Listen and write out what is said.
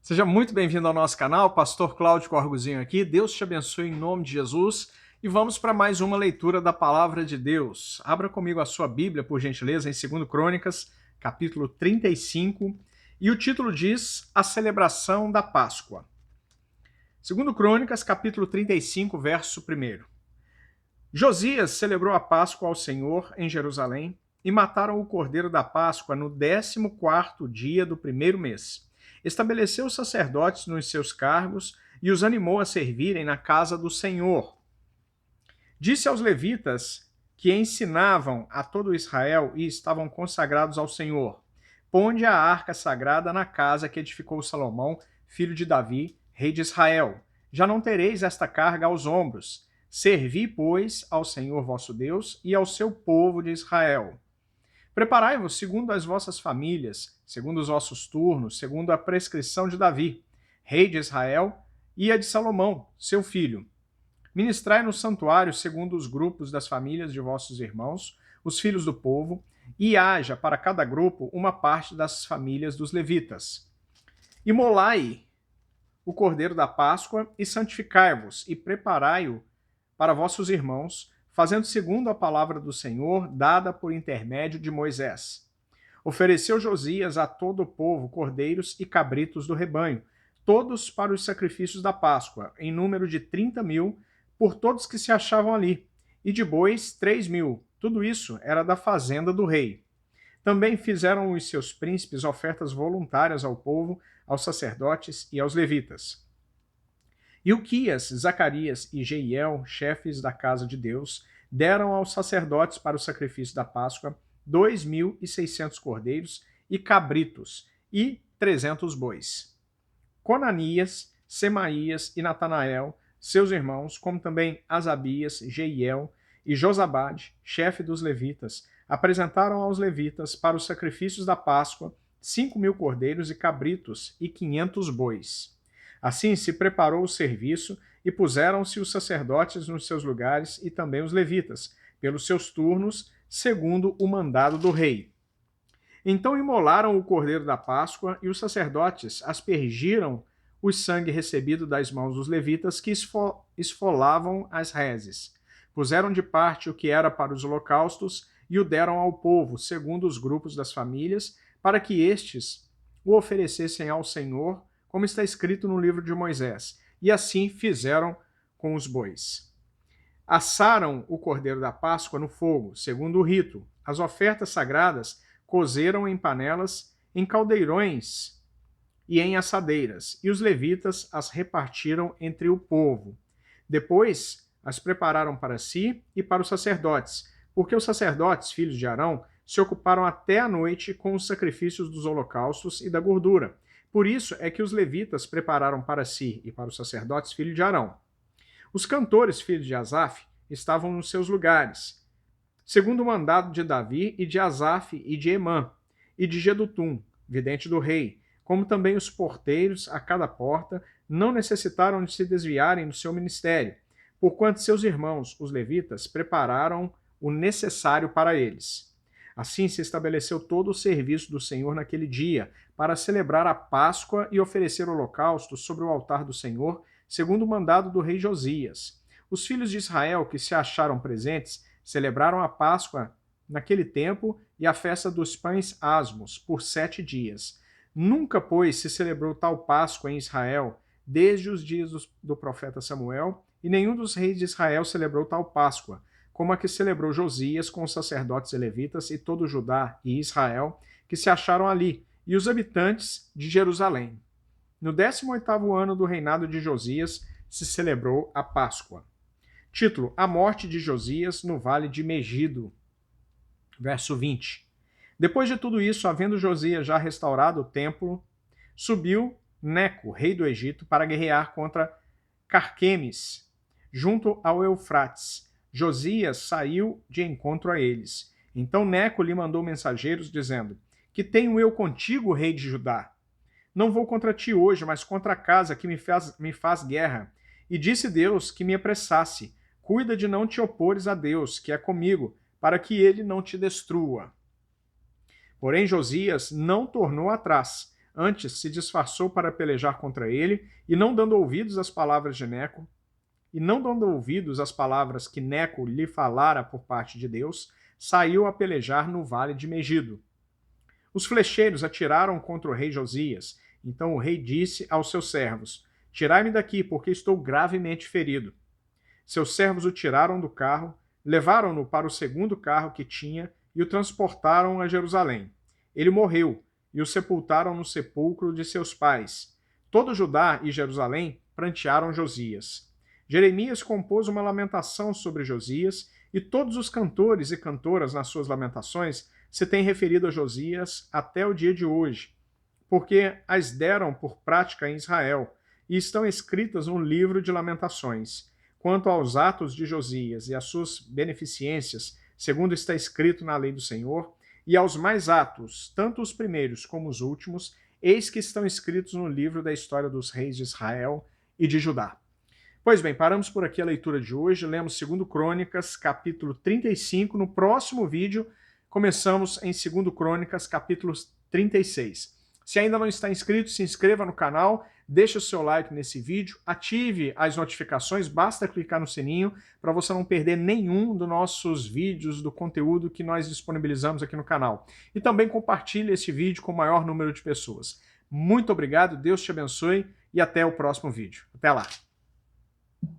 Seja muito bem-vindo ao nosso canal, Pastor Cláudio Corguzinho aqui. Deus te abençoe em nome de Jesus. E vamos para mais uma leitura da Palavra de Deus. Abra comigo a sua Bíblia, por gentileza, em 2 Crônicas, capítulo 35. E o título diz: A Celebração da Páscoa. 2 Crônicas, capítulo 35, verso 1. Josias celebrou a Páscoa ao Senhor em Jerusalém e mataram o cordeiro da Páscoa no 14º dia do primeiro mês. Estabeleceu os sacerdotes nos seus cargos e os animou a servirem na casa do Senhor. Disse aos levitas que ensinavam a todo Israel e estavam consagrados ao Senhor: Ponde a arca sagrada na casa que edificou Salomão, filho de Davi, rei de Israel. Já não tereis esta carga aos ombros. Servi, pois, ao Senhor vosso Deus e ao seu povo de Israel. Preparai-vos segundo as vossas famílias, segundo os vossos turnos, segundo a prescrição de Davi, rei de Israel, e a de Salomão, seu filho. Ministrai no santuário segundo os grupos das famílias de vossos irmãos, os filhos do povo, e haja para cada grupo uma parte das famílias dos levitas. Imolai o cordeiro da Páscoa e santificai-vos, e preparai-o para vossos irmãos, fazendo segundo a palavra do Senhor, dada por intermédio de Moisés. Ofereceu Josias a todo o povo cordeiros e cabritos do rebanho, todos para os sacrifícios da Páscoa, em número de 30.000, por todos que se achavam ali, e de bois 3.000. Tudo isso era da fazenda do rei. Também fizeram os seus príncipes ofertas voluntárias ao povo, aos sacerdotes e aos levitas. Ilquias, Zacarias e Jeiel, chefes da casa de Deus, deram aos sacerdotes para o sacrifício da Páscoa 2.600 cordeiros e cabritos e 300 bois. Conanias, Semaías e Natanael, seus irmãos, como também Asabias, Jeiel e Josabade, chefe dos levitas, apresentaram aos levitas para os sacrifícios da Páscoa 5.000 cordeiros e cabritos e 500 bois. Assim se preparou o serviço e puseram-se os sacerdotes nos seus lugares e também os levitas, pelos seus turnos, segundo o mandado do rei. Então imolaram o cordeiro da Páscoa e os sacerdotes aspergiram o sangue recebido das mãos dos levitas que esfolavam as reses. Puseram de parte o que era para os holocaustos e o deram ao povo, segundo os grupos das famílias, para que estes o oferecessem ao Senhor, como está escrito no livro de Moisés, e assim fizeram com os bois. Assaram o cordeiro da Páscoa no fogo, segundo o rito. As ofertas sagradas cozeram em panelas, em caldeirões e em assadeiras, e os levitas as repartiram entre o povo. Depois as prepararam para si e para os sacerdotes, porque os sacerdotes, filhos de Arão, se ocuparam até a noite com os sacrifícios dos holocaustos e da gordura. Por isso é que os levitas prepararam para si e para os sacerdotes filhos de Arão. Os cantores filhos de Asaf estavam nos seus lugares, segundo o mandado de Davi e de Asaf e de Emã, e de Gedutum, vidente do rei, como também os porteiros a cada porta não necessitaram de se desviarem do seu ministério, porquanto seus irmãos, os levitas, prepararam o necessário para eles. Assim se estabeleceu todo o serviço do Senhor naquele dia, para celebrar a Páscoa e oferecer holocausto sobre o altar do Senhor, segundo o mandado do rei Josias. Os filhos de Israel que se acharam presentes celebraram a Páscoa naquele tempo e a festa dos pães asmos por 7 dias. Nunca, pois, se celebrou tal Páscoa em Israel, desde os dias do profeta Samuel, e nenhum dos reis de Israel celebrou tal Páscoa, como a que celebrou Josias com os sacerdotes e levitas e todo Judá e Israel, que se acharam ali, e os habitantes de Jerusalém. No 18º ano do reinado de Josias, se celebrou a Páscoa. Título: A morte de Josias no vale de Megido. Verso 20. Depois de tudo isso, havendo Josias já restaurado o templo, subiu Neco, rei do Egito, para guerrear contra Carquemes, junto ao Eufrates. Josias saiu de encontro a eles. Então Neco lhe mandou mensageiros, dizendo: Que tenho eu contigo, rei de Judá? Não vou contra ti hoje, mas contra a casa que me faz guerra. E disse Deus que me apressasse. Cuida de não te opores a Deus, que é comigo, para que ele não te destrua. Porém Josias não tornou atrás. Antes se disfarçou para pelejar contra ele, e não dando ouvidos às palavras de Neco, e não dando ouvidos às palavras que Neco lhe falara por parte de Deus, saiu a pelejar no vale de Megido. Os flecheiros atiraram contra o rei Josias. Então o rei disse aos seus servos: Tirai-me daqui, porque estou gravemente ferido. Seus servos o tiraram do carro, levaram-no para o segundo carro que tinha e o transportaram a Jerusalém. Ele morreu, e o sepultaram no sepulcro de seus pais. Todo Judá e Jerusalém prantearam Josias. Jeremias compôs uma lamentação sobre Josias, e todos os cantores e cantoras nas suas lamentações se têm referido a Josias até o dia de hoje, porque as deram por prática em Israel, e estão escritas no livro de Lamentações. Quanto aos atos de Josias e às suas beneficências, segundo está escrito na lei do Senhor, e aos mais atos, tanto os primeiros como os últimos, eis que estão escritos no livro da história dos reis de Israel e de Judá. Pois bem, paramos por aqui a leitura de hoje, lemos 2 Crônicas, capítulo 35. No próximo vídeo, começamos em 2 Crônicas, capítulo 36. Se ainda não está inscrito, se inscreva no canal, deixe o seu like nesse vídeo, ative as notificações, basta clicar no sininho para você não perder nenhum dos nossos vídeos, do conteúdo que nós disponibilizamos aqui no canal. E também compartilhe esse vídeo com o maior número de pessoas. Muito obrigado, Deus te abençoe e até o próximo vídeo. Até lá!